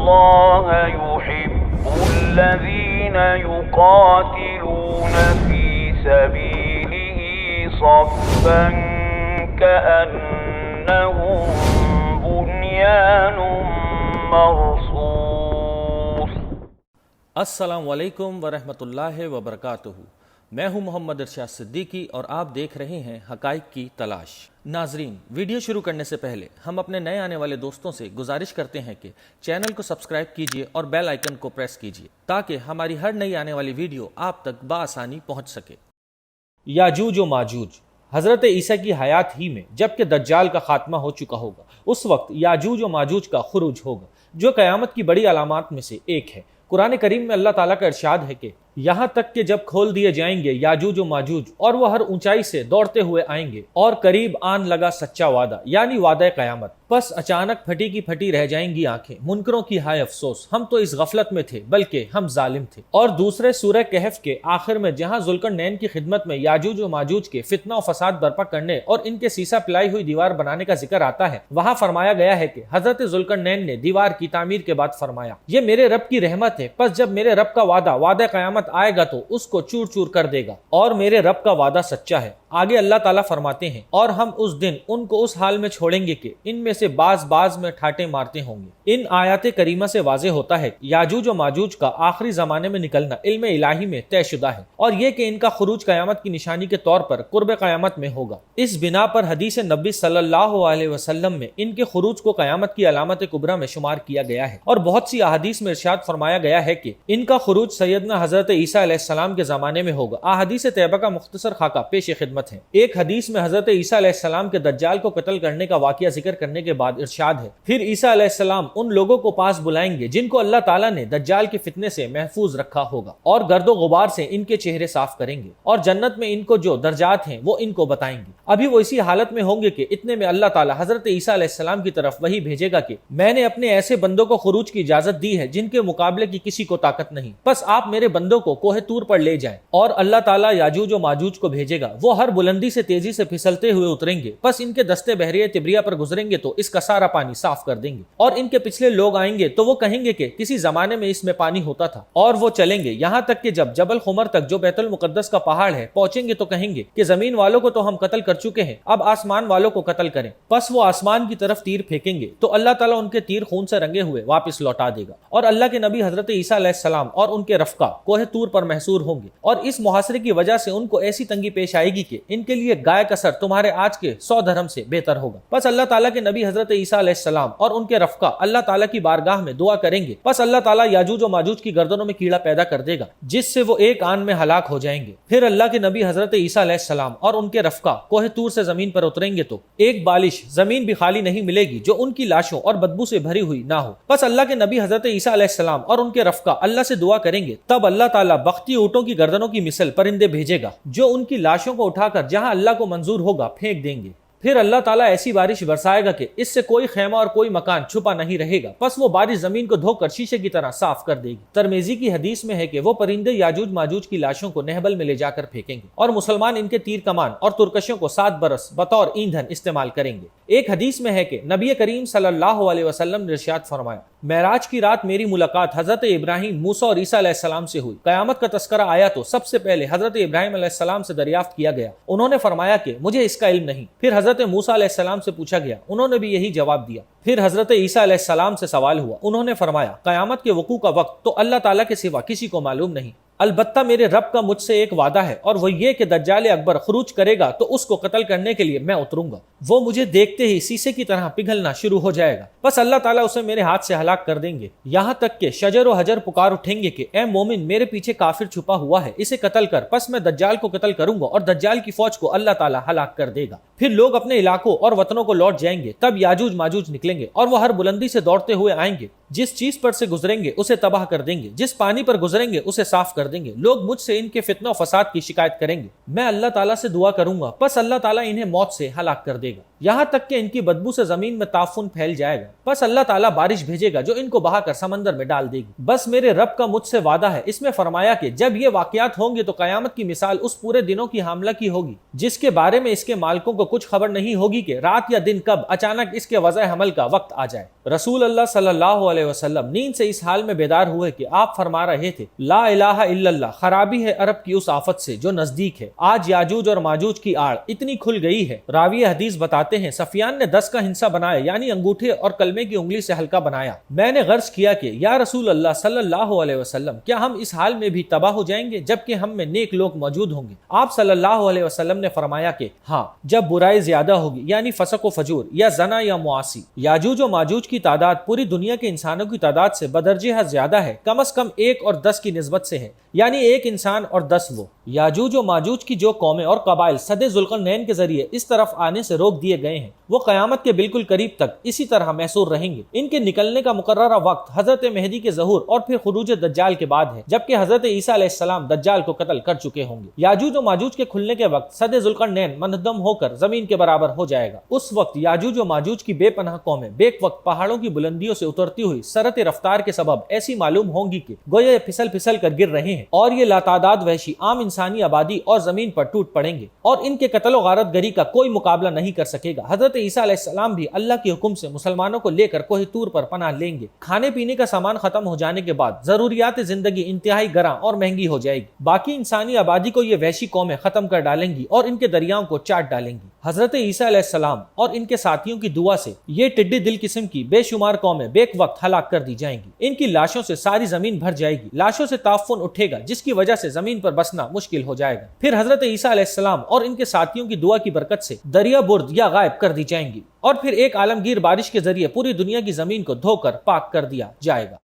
اللہ یحب الذین یقاتلون فی سبیلہ صفا کأنہم بنیان مرصوص۔ السلام علیکم ورحمۃ اللہ وبرکاتہ۔ میں ہوں محمد ارشاد صدیقی اور آپ دیکھ رہے ہیں حقائق کی تلاش۔ ناظرین، ویڈیو شروع کرنے سے پہلے ہم اپنے نئے آنے والے دوستوں سے گزارش کرتے ہیں کہ چینل کو سبسکرائب کیجئے اور بیل آئیکن کو پریس کیجئے تاکہ ہماری ہر نئی آنے والی ویڈیو آپ تک بآسانی پہنچ سکے۔ یاجوج و ماجوج۔ حضرت عیسیٰ کی حیات ہی میں جبکہ دجال کا خاتمہ ہو چکا ہوگا، اس وقت یاجوج و ماجوج کا خروج ہوگا، جو قیامت کی بڑی علامات میں سے ایک ہے۔ قرآن کریم میں اللہ تعالیٰ کا ارشاد ہے کہ یہاں تک کہ جب کھول دیے جائیں گے یاجوج و ماجوج اور وہ ہر اونچائی سے دوڑتے ہوئے آئیں گے اور قریب آن لگا سچا وعدہ یعنی وعدہ قیامت، پس اچانک پھٹی کی پھٹی رہ جائیں گی آنکھیں، منکروں کی ہائے افسوس، ہم تو اس غفلت میں تھے بلکہ ہم ظالم تھے۔ اور دوسرے سورہ کہف کے آخر میں جہاں ذوالقرنین کی خدمت میں یاجوج و ماجوج کے فتنہ و فساد برپا کرنے اور ان کے سیسا پلائی ہوئی دیوار بنانے کا ذکر آتا ہے، وہاں فرمایا گیا ہے کہ حضرت ذوالقرنین نے دیوار کی تعمیر کے بعد فرمایا، یہ میرے رب کی رحمت ہے، پس جب میرے رب کا وعدہ قیامت آئے گا تو اس کو چور چور کر دے گا، اور میرے رب کا وعدہ سچا ہے۔ آگے اللہ تعالیٰ فرماتے ہیں، اور ہم اس دن ان کو اس حال میں چھوڑیں گے کہ ان میں سے بعض میں ٹھاٹے مارتے ہوں گے۔ ان آیات کریمہ سے واضح ہوتا ہے یاجوج و ماجوج کا آخری زمانے میں نکلنا علم الہی میں طے شدہ ہے، اور یہ کہ ان کا خروج قیامت کی نشانی کے طور پر قرب قیامت میں ہوگا۔ اس بنا پر حدیث نبی صلی اللہ علیہ وسلم میں ان کے خروج کو قیامت کی علامت کبریٰ میں شمار کیا گیا ہے، اور بہت سی احادیث میں ارشاد فرمایا گیا ہے کہ ان کا خروج سیدنا حضرت عیسیٰ علیہ السلام کے زمانے میں ہوگا۔ احادیث طیبہ کا مختصر خاکہ پیش خدمت ہے۔ ایک حدیث میں حضرت عیسیٰ علیہ السلام کے دجال کو قتل کرنے کا واقعہ ذکر کرنے کے بعد ارشاد ہے، پھر عیسیٰ علیہ السلام ان لوگوں کو پاس بلائیں گے جن کو اللہ تعالیٰ نے دجال کے فتنے سے محفوظ رکھا ہوگا، اور گرد و غبار سے ان کے چہرے صاف کریں گے، اور جنت میں ان کو جو درجات ہیں وہ ان کو بتائیں گے۔ ابھی وہ اسی حالت میں ہوں گے کہ اتنے میں اللہ تعالیٰ حضرت عیسیٰ علیہ السلام کی طرف وحی بھیجے گا کہ میں نے اپنے ایسے بندوں کو خروج کی اجازت دی ہے جن کے مقابلے کی کسی کو طاقت نہیں، بس آپ میرے بندوں کو کوہ طور پر لے جائیں۔ اور اللہ تعالیٰ یاجوج و ماجوج کو بھیجے گا، وہ ہر بلندی سے تیزی سے پھسلتے ہوئے اتریں گے، بس ان کے دستے بحریہ تبریہ پر گزریں گے تو اس کا سارا پانی صاف کر دیں گے، اور ان کے پچھلے لوگ آئیں گے تو وہ کہیں گے کہ کسی زمانے میں اس میں پانی ہوتا تھا، اور وہ چلیں گے یہاں تک کہ جب جبل خمر تک جو بیت المقدس کا پہاڑ ہے پہنچیں گے تو کہیں گے کہ زمین والوں کو تو ہم قتل کر چکے ہیں، اب آسمان والوں کو قتل کریں۔ پس وہ آسمان کی طرف تیر پھینکیں گے تو اللہ تعالیٰ ان کے تیر خون سے رنگے ہوئے واپس لوٹا دے گا، اور اللہ کے نبی حضرت عیسیٰ علیہ السلام اور ان کے رفقا کوہ طور پر محصور ہوں گے، اور اس محاصرے کی وجہ سے ان کو ایسی تنگی پیش آئے گی کہ ان کے لیے گائے کا سر تمہارے آج کے 100 درہم سے بہتر ہوگا۔ پس اللہ تعالیٰ کے نبی حضرت عیسیٰ علیہ السلام اور ان کے رفقا اللہ تعالیٰ کی بارگاہ میں دعا کریں گے، پس اللہ تعالیٰ یاجوج و ماجوج کی گردنوں میں کیڑا پیدا کر دے گا جس سے وہ ایک آن میں ہلاک ہو جائیں گے۔ پھر اللہ کے نبی حضرت عیسیٰ علیہ السلام اور ان کے رفقا کوہ طور سے زمین پر اتریں گے تو ایک بالش زمین بھی خالی نہیں ملے گی جو ان کی لاشوں اور بدبو سے بھری ہوئی نہ ہو۔ پس اللہ کے نبی حضرت عیسیٰ علیہ السلام اور ان کے رفقا اللہ سے دعا کریں گے، تب اللہ تعالیٰ بختی اونٹوں کی گردنوں کی مثل پرندے بھیجے گا جو ان کی لاشوں کو اٹھا کر جہاں اللہ کو منظور ہوگا پھینک دیں گے۔ پھر اللہ تعالیٰ ایسی بارش برسائے گا کہ اس سے کوئی خیمہ اور کوئی مکان چھپا نہیں رہے گا، پس وہ بارش زمین کو دھو کر شیشے کی طرح صاف کر دے گی۔ ترمذی کی حدیث میں ہے کہ وہ پرندے یاجوج ماجوج کی لاشوں کو نہبل میں لے جا کر پھینکیں گے، اور مسلمان ان کے تیر کمان اور ترکشوں کو 7 برس بطور ایندھن استعمال کریں گے۔ ایک حدیث میں ہے کہ نبی کریم صلی اللہ علیہ وسلم نے ارشاد فرمایا، معراج کی رات میری ملاقات حضرت ابراہیم، موسیٰ اور عیسیٰ علیہ السلام سے ہوئی۔ قیامت کا تذکرہ آیا تو سب سے پہلے حضرت ابراہیم علیہ السلام سے دریافت کیا گیا، انہوں نے فرمایا کہ مجھے اس کا علم نہیں۔ پھر حضرت موسیٰ علیہ السلام سے پوچھا گیا، انہوں نے بھی یہی جواب دیا۔ پھر حضرت عیسیٰ علیہ السلام سے سوال ہوا، انہوں نے فرمایا قیامت کے وقوع کا وقت تو اللہ تعالیٰ کے سوا کسی کو معلوم نہیں، البتہ میرے رب کا مجھ سے ایک وعدہ ہے، اور وہ یہ کہ دجال اکبر خروج کرے گا تو اس کو قتل کرنے کے لیے میں اتروں گا، وہ مجھے دیکھتے ہی سیسے کی طرح پگھلنا شروع ہو جائے گا، بس اللہ تعالیٰ اسے میرے ہاتھ سے ہلاک کر دیں گے، یہاں تک کہ شجر و حجر پکار اٹھیں گے کہ اے مومن، میرے پیچھے کافر چھپا ہوا ہے، اسے قتل کر، پس میں دجال کو قتل کروں گا اور دجال کی فوج کو اللہ تعالیٰ ہلاک کر دے گا۔ پھر لوگ اپنے علاقوں اور وطنوں کو لوٹ جائیں گے، تب یاجوج ماجوج نکلیں گے اور وہ ہر بلندی سے دوڑتے ہوئے آئیں گے، جس چیز پر سے گزریں گے اسے تباہ کر دیں گے، جس پانی پر گزریں گے اسے صاف کر دیں گے، لوگ مجھ سے ان کے فتنہ و فساد کی شکایت کریں گے، میں اللہ تعالیٰ سے دعا کروں گا، پس اللہ تعالیٰ انہیں موت سے ہلاک کر دے گا۔ یہاں تک کہ ان کی بدبو سے زمین میں تعفن پھیل جائے گا. بس اللہ تعالیٰ بارش بھیجے گا جو ان کو بہا کر سمندر میں ڈال دے گی. بس میرے رب کا مجھ سے وعدہ ہے. اس میں فرمایا کہ جب یہ واقعات ہوں گے تو قیامت کی مثال اس پورے دنوں کی حاملہ کی ہوگی جس کے بارے میں اس کے مالکوں کو کچھ خبر نہیں ہوگی کہ رات یا دن کب اچانک اس کے وضع حمل کا وقت آ جائے. رسول اللہ صلی اللہ علیہ وسلم نیند سے اس حال میں بیدار ہوئے کہ آپ فرما رہے تھے لا الہ الا اللہ، خرابی ہے عرب کی اس آفت سے جو نزدیک ہے. آج یاجوج اور ماجوج کی آڑ اتنی کھل گئی ہے. راوی حدیث بتاتے ہیں سفیان نے 10 کا ہنسا بنایا، یعنی انگوٹھے اور کلمے کی انگلی سے ہلکا بنایا. میں نے غرض کیا کہ یا رسول اللہ صلی اللہ علیہ وسلم، کیا ہم اس حال میں بھی تباہ ہو جائیں گے جبکہ ہم میں نیک لوگ موجود ہوں گے؟ آپ صلی اللہ علیہ وسلم نے فرمایا کہ ہاں، جب برائی زیادہ ہوگی یعنی فسق و فجور یا زنا یا معاصی. یاجوج و ماجوج کی تعداد پوری دنیا کے انسانوں کی تعداد سے بدرجہ زیادہ ہے، کم از کم 1 اور 10 کی نسبت سے ہے، یعنی 1 انسان اور 10 وہ. یاجوج و ماجوج کی جو قومیں اور قبائل صد ذوالقرنین کے ذریعے اس طرف آنے سے روک دیے گئے ہیں وہ قیامت کے بالکل قریب تک اسی طرح محصور رہیں گے. ان کے نکلنے کا مقررہ وقت حضرت مہدی کے ظہور اور پھر خروج دجال کے بعد ہے، جبکہ حضرت عیسیٰ علیہ السلام دجال کو قتل کر چکے ہوں گے. یاجوج و ماجوج کے کھلنے کے وقت صد ذوالقرنین منہدم ہو کر زمین کے برابر ہو جائے گا. اس وقت یاجوج و ماجوج کی بے پناہ قومیں بیک وقت پہاڑوں کی بلندیوں سے اترتی ہوئی سرعت رفتار کے سبب ایسی معلوم ہوں گی کہ گویا یہ پھسل پھسل کر گر رہے ہیں، اور یہ لاتعداد وحشی عام انسانی آبادی اور زمین پر ٹوٹ پڑیں گے، اور ان کے قتل و غارت گری کا کوئی مقابلہ نہیں کر سکے گا. حضرت عیسیٰ علیہ السلام بھی اللہ کے حکم سے مسلمانوں کو لے کر کوہ طور پر پناہ لیں گے. کھانے پینے کا سامان ختم ہو جانے کے بعد ضروریات زندگی انتہائی گراں اور مہنگی ہو جائے گی. باقی انسانی آبادی کو یہ وحشی قومیں ختم کر ڈالیں گی اور ان کے دریاؤں کو چاٹ ڈالیں گی. حضرت عیسیٰ علیہ السلام اور ان کے ساتھیوں کی دعا سے یہ ٹڈی دل قسم کی بے شمار قومیں بیک وقت ہلاک کر دی جائیں گی. ان کی لاشوں سے ساری زمین بھر جائے گی. لاشوں سے تعفن اٹھے گا جس کی وجہ سے زمین پر بسنا مشکل ہو جائے گا. پھر حضرت عیسیٰ علیہ السلام اور ان کے ساتھیوں کی دعا کی برکت سے دریا برد یا غائب کر دی جائیں گی، اور پھر ایک عالمگیر بارش کے ذریعے پوری دنیا کی زمین کو دھو کر پاک کر دیا جائے گا.